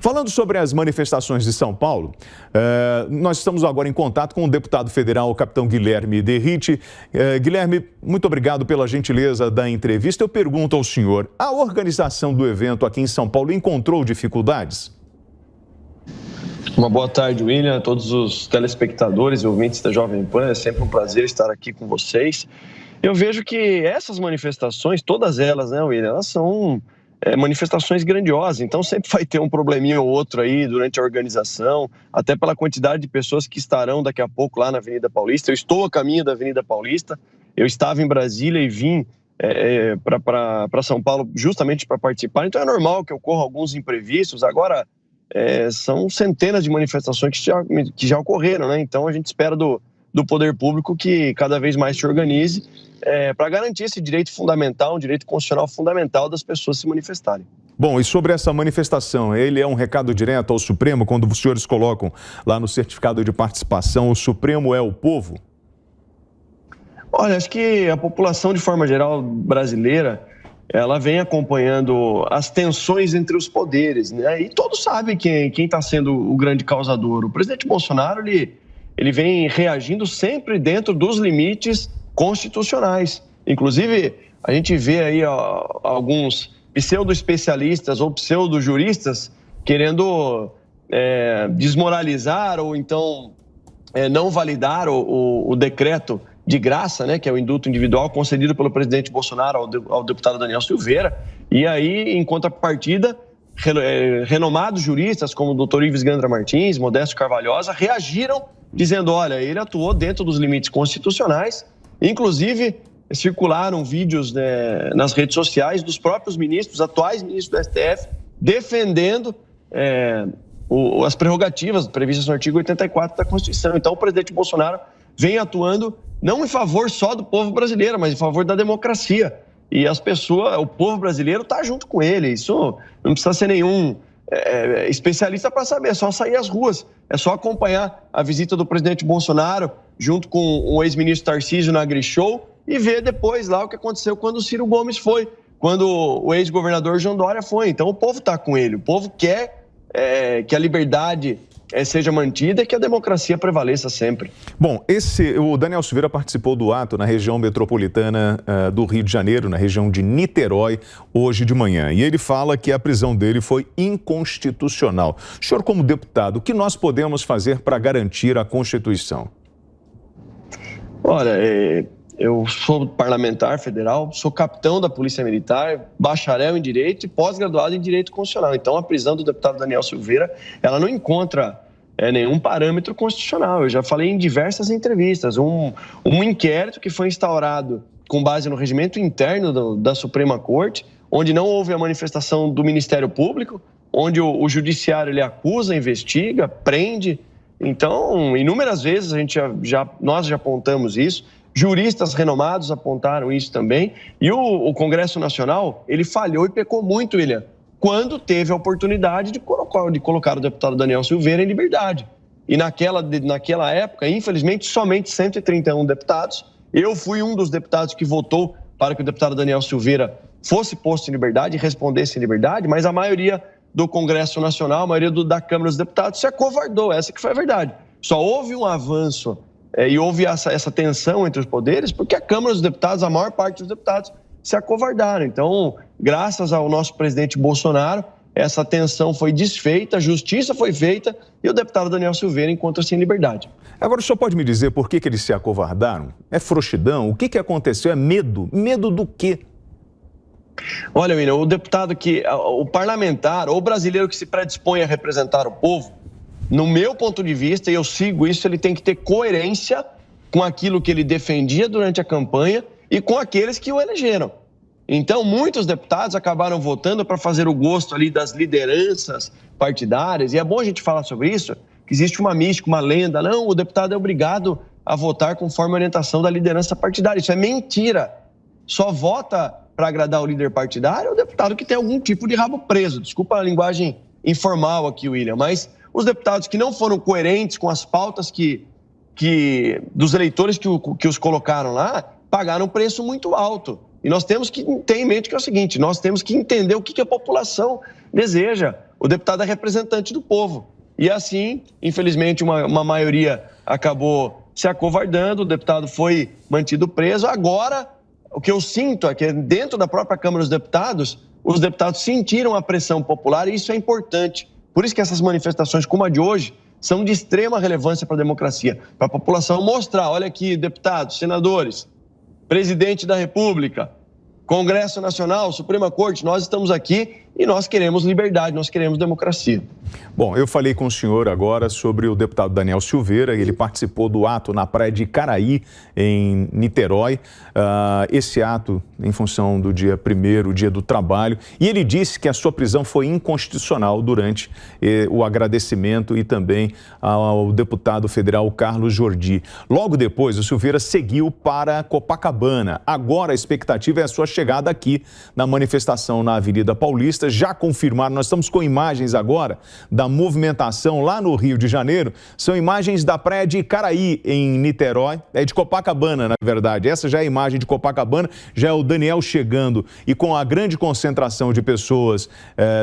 Falando sobre as manifestações de São Paulo, nós estamos agora em contato com o deputado federal, o capitão Guilherme Derrite. Guilherme, muito obrigado pela gentileza da entrevista. Eu pergunto ao senhor, a organização do evento aqui em São Paulo encontrou dificuldades? Uma boa tarde, William, a todos os telespectadores e ouvintes da Jovem Pan. É sempre um prazer estar aqui com vocês. Eu vejo que essas manifestações, todas elas, né, William, elas são manifestações grandiosas, então sempre vai ter um probleminha ou outro aí durante a organização, até pela quantidade de pessoas que estarão daqui a pouco lá na Avenida Paulista. Eu estou a caminho da Avenida Paulista, eu estava em Brasília e vim para São Paulo justamente para participar, então é normal que ocorram alguns imprevistos. Agora, são centenas de manifestações que já ocorreram, né? Então a gente espera do poder público que cada vez mais se organize para garantir esse direito fundamental, um direito constitucional fundamental das pessoas se manifestarem. Bom, e sobre essa manifestação, ele é um recado direto ao Supremo, quando os senhores colocam lá no certificado de participação, o Supremo é o povo? Olha, acho que a população, de forma geral, brasileira, ela vem acompanhando as tensões entre os poderes, né? E todos sabem quem está sendo o grande causador. O presidente Bolsonaro, ele vem reagindo sempre dentro dos limites constitucionais. Inclusive, a gente vê aí alguns pseudo-especialistas ou pseudo-juristas querendo desmoralizar ou então não validar o decreto de graça, né, que é o indulto individual concedido pelo presidente Bolsonaro ao deputado Daniel Silveira. E aí, em contrapartida, renomados juristas como o doutor Ives Gandra Martins, Modesto Carvalhosa, reagiram dizendo, olha, ele atuou dentro dos limites constitucionais. Inclusive, circularam vídeos nas redes sociais dos próprios ministros, atuais ministros do STF, defendendo as prerrogativas previstas no artigo 84 da Constituição. Então, o presidente Bolsonaro vem atuando não em favor só do povo brasileiro, mas em favor da democracia. E as pessoas, o povo brasileiro está junto com ele. Isso não precisa ser nenhum especialista para saber, é só sair às ruas, é só acompanhar a visita do presidente Bolsonaro junto com o ex-ministro Tarcísio na AgriShow e ver depois lá o que aconteceu quando o Ciro Gomes foi, quando o ex-governador João Dória foi. Então o povo está com ele, o povo quer que a liberdade seja mantida e que a democracia prevaleça sempre. Bom, o Daniel Silveira participou do ato na região metropolitana do Rio de Janeiro, na região de Niterói, hoje de manhã. E ele fala que a prisão dele foi inconstitucional. O senhor, como deputado, o que nós podemos fazer para garantir a Constituição? Olha, eu sou parlamentar federal, sou capitão da Polícia Militar, bacharel em Direito e pós-graduado em Direito Constitucional. Então, a prisão do deputado Daniel Silveira, ela não encontra nenhum parâmetro constitucional. Eu já falei em diversas entrevistas. Um inquérito que foi instaurado com base no regimento interno da Suprema Corte, onde não houve a manifestação do Ministério Público, onde o Judiciário ele acusa, investiga, prende. Então, inúmeras vezes nós já apontamos isso. Juristas renomados apontaram isso também. E o Congresso Nacional, ele falhou e pecou muito, William, quando teve a oportunidade de colocar o deputado Daniel Silveira em liberdade. E naquela época, infelizmente, somente 131 deputados. Eu fui um dos deputados que votou para que o deputado Daniel Silveira fosse posto em liberdade e respondesse em liberdade, mas a maioria do Congresso Nacional, a maioria da Câmara dos Deputados se acovardou. Essa que foi a verdade. Só houve um avanço e houve essa tensão entre os poderes, porque a Câmara dos Deputados, a maior parte dos deputados, se acovardaram. Então, graças ao nosso presidente Bolsonaro, essa tensão foi desfeita, a justiça foi feita e o deputado Daniel Silveira encontra-se em liberdade. Agora, o senhor pode me dizer por que eles se acovardaram? É frouxidão? O que aconteceu? É medo? Medo do quê? Olha, William, o parlamentar ou brasileiro que se predispõe a representar o povo, no meu ponto de vista, e eu sigo isso, ele tem que ter coerência com aquilo que ele defendia durante a campanha e com aqueles que o elegeram. Então, muitos deputados acabaram votando para fazer o gosto ali das lideranças partidárias, e é bom a gente falar sobre isso, que existe uma mística, uma lenda, não, o deputado é obrigado a votar conforme a orientação da liderança partidária. Isso é mentira. Só vota para agradar o líder partidário o deputado que tem algum tipo de rabo preso. Desculpa a linguagem informal aqui, William, mas os deputados que não foram coerentes com as pautas dos eleitores que os colocaram lá, pagaram um preço muito alto. E nós temos que ter em mente que é o seguinte, nós temos que entender o que a população deseja. o deputado é representante do povo. E assim, infelizmente, uma maioria acabou se acovardando, o deputado foi mantido preso. Agora, o que eu sinto é que dentro da própria Câmara dos Deputados, os deputados sentiram a pressão popular e isso é importante. Por isso que essas manifestações como a de hoje são de extrema relevância para a democracia, para a população mostrar, olha aqui, deputados, senadores, presidente da República, Congresso Nacional, Suprema Corte, nós estamos aqui e nós queremos liberdade, nós queremos democracia. Bom, eu falei com o senhor agora sobre o deputado Daniel Silveira, ele participou do ato na praia de Icaraí, em Niterói, esse ato em função do dia 1º, o dia do trabalho, e ele disse que a sua prisão foi inconstitucional durante o agradecimento e também ao deputado federal Carlos Jordi. Logo depois, o Silveira seguiu para Copacabana. Agora a expectativa é a sua chegada aqui na manifestação na Avenida Paulista. Já confirmaram, nós estamos com imagens agora da movimentação lá no Rio de Janeiro, são imagens da praia de Icaraí, em Niterói, de Copacabana, na verdade. Essa já é a imagem de Copacabana, já é o Daniel chegando e com a grande concentração de pessoas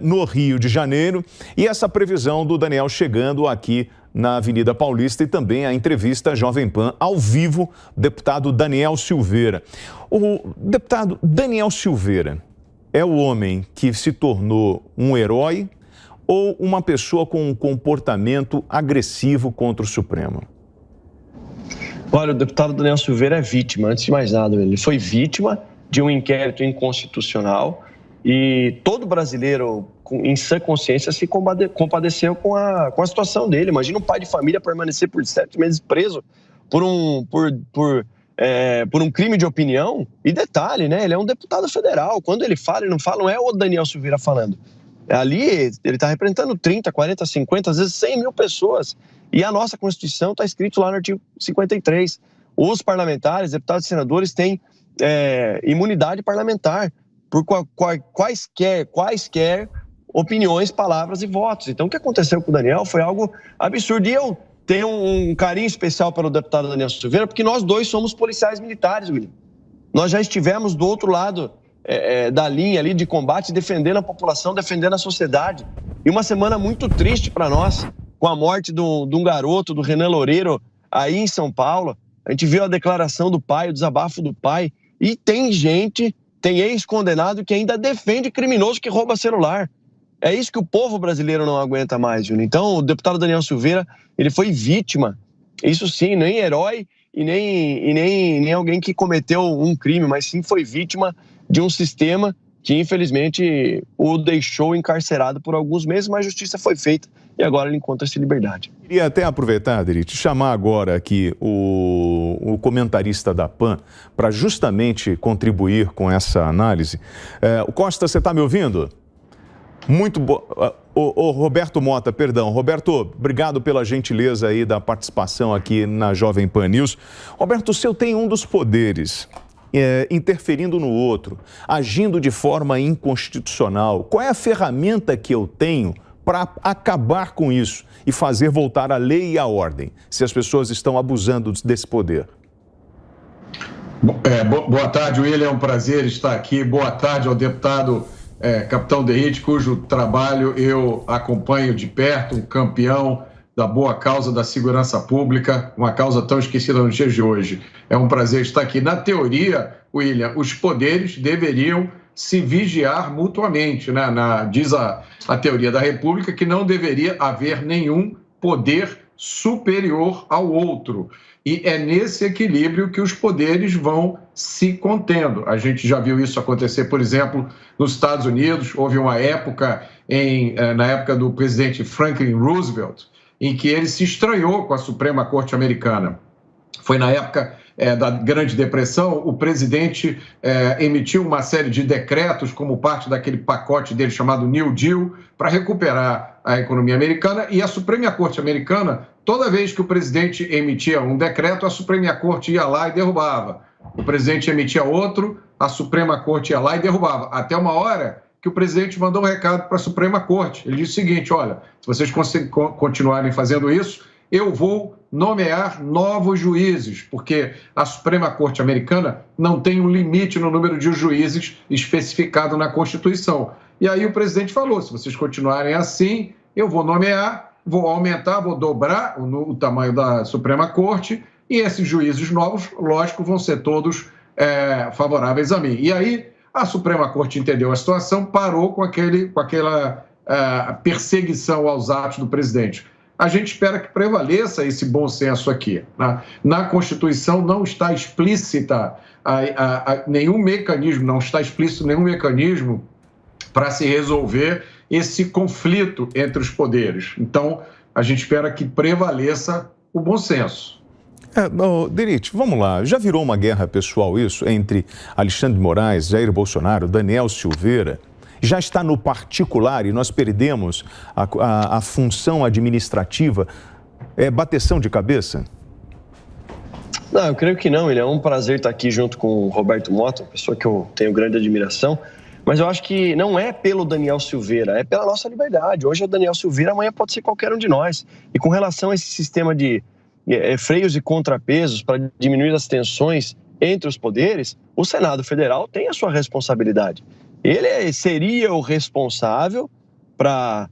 no Rio de Janeiro e essa previsão do Daniel chegando aqui na Avenida Paulista e também a entrevista Jovem Pan ao vivo, deputado Daniel Silveira. O deputado Daniel Silveira é o homem que se tornou um herói ou uma pessoa com um comportamento agressivo contra o Supremo? Olha, o deputado Daniel Silveira é vítima, antes de mais nada. Ele foi vítima de um inquérito inconstitucional e todo brasileiro, em sã consciência, se compadeceu com a situação dele. Imagina um pai de família permanecer por 7 meses preso por um crime de opinião. E detalhe, né? Ele é um deputado federal. Quando ele fala, ele não fala, não é o Daniel Silveira falando. Ali ele está representando 30, 40, 50, às vezes 100 mil pessoas. E a nossa Constituição está escrito lá no artigo 53. Os parlamentares, deputados e senadores têm imunidade parlamentar por quaisquer opiniões, palavras e votos. Então o que aconteceu com o Daniel foi algo absurdo. E eu tenho um carinho especial pelo deputado Daniel Silveira, porque nós dois somos policiais militares, William. Nós já estivemos do outro lado da linha ali de combate, defendendo a população, defendendo a sociedade. E uma semana muito triste para nós, com a morte de um garoto, do Renan Loureiro, aí em São Paulo. A gente viu a declaração do pai, o desabafo do pai. E tem gente, tem ex-condenado que ainda defende criminoso que rouba celular. É isso que o povo brasileiro não aguenta mais, Júnior. Então, o deputado Daniel Silveira, ele foi vítima. Isso sim, nem herói e nem alguém que cometeu um crime, mas sim foi vítima de um sistema que, infelizmente, o deixou encarcerado por alguns meses, mas a justiça foi feita e agora ele encontra-se liberdade. Queria até aproveitar, Derite, chamar agora aqui o comentarista da PAN para justamente contribuir com essa análise. Costa, você está me ouvindo? Muito bom. Roberto Mota, perdão. Roberto, obrigado pela gentileza aí da participação aqui na Jovem Pan News. Roberto, o seu tem um dos poderes, interferindo no outro, agindo de forma inconstitucional. Qual é a ferramenta que eu tenho para acabar com isso e fazer voltar a lei e a ordem, se as pessoas estão abusando desse poder? Boa tarde, William. É um prazer estar aqui. Boa tarde ao deputado Capitão Derrite, cujo trabalho eu acompanho de perto, um campeão da boa causa da segurança pública, uma causa tão esquecida nos dias de hoje. É um prazer estar aqui. Na teoria, William, os poderes deveriam se vigiar mutuamente, né? Diz a teoria da República que não deveria haver nenhum poder superior ao outro. E é nesse equilíbrio que os poderes vão se contendo. A gente já viu isso acontecer, por exemplo, nos Estados Unidos. Houve uma época, na época do presidente Franklin Roosevelt, em que ele se estranhou com a Suprema Corte Americana. Foi na época da Grande Depressão, o presidente emitiu uma série de decretos como parte daquele pacote dele chamado New Deal para recuperar a economia americana, e a Suprema Corte Americana, toda vez que o presidente emitia um decreto, a Suprema Corte ia lá e derrubava. O presidente emitia outro, a Suprema Corte ia lá e derrubava. Até uma hora que o presidente mandou um recado para a Suprema Corte. Ele disse o seguinte: olha, se vocês continuarem fazendo isso, eu vou nomear novos juízes, porque a Suprema Corte Americana não tem um limite no número de juízes especificado na Constituição. E aí o presidente falou, se vocês continuarem assim, eu vou nomear, vou aumentar, vou dobrar o tamanho da Suprema Corte e esses juízes novos, lógico, vão ser todos favoráveis a mim. E aí a Suprema Corte entendeu a situação, parou com aquela perseguição aos atos do presidente. A gente espera que prevaleça esse bom senso aqui. Na Constituição não está explícita nenhum mecanismo, não está explícito nenhum mecanismo para se resolver esse conflito entre os poderes. Então, a gente espera que prevaleça o bom senso. Derite, vamos lá. Já virou uma guerra pessoal isso entre Alexandre de Moraes, Jair Bolsonaro, Daniel Silveira? Já está no particular e nós perdemos a função administrativa? É bateção de cabeça? Não, eu creio que não. Ele é um prazer estar aqui junto com o Roberto Mota, uma pessoa que eu tenho grande admiração. Mas eu acho que não é pelo Daniel Silveira, é pela nossa liberdade. Hoje é o Daniel Silveira, amanhã pode ser qualquer um de nós. E com relação a esse sistema de freios e contrapesos para diminuir as tensões entre os poderes, o Senado Federal tem a sua responsabilidade. Ele seria o responsável para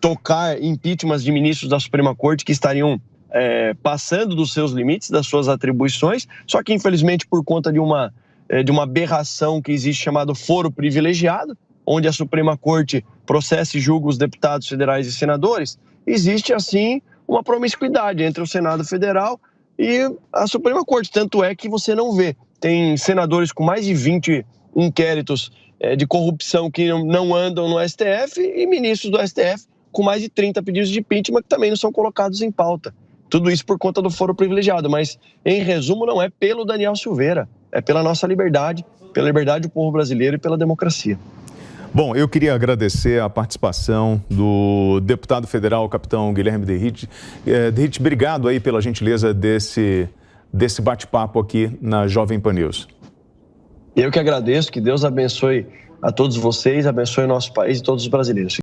tocar impeachments de ministros da Suprema Corte que estariam passando dos seus limites, das suas atribuições, só que infelizmente por conta de uma aberração que existe chamado foro privilegiado, onde a Suprema Corte processa e julga os deputados federais e senadores, existe assim uma promiscuidade entre o Senado Federal e a Suprema Corte, tanto é que você não vê. Tem senadores com mais de 20 inquéritos de corrupção que não andam no STF e ministros do STF com mais de 30 pedidos de impeachment que também não são colocados em pauta. Tudo isso por conta do foro privilegiado, mas em resumo não é pelo Daniel Silveira, é pela nossa liberdade, pela liberdade do povo brasileiro e pela democracia. Bom, eu queria agradecer a participação do deputado federal, capitão Guilherme Derrite. Derrite, obrigado aí pela gentileza desse bate-papo aqui na Jovem Pan News. Eu que agradeço, que Deus abençoe a todos vocês, abençoe o nosso país e todos os brasileiros.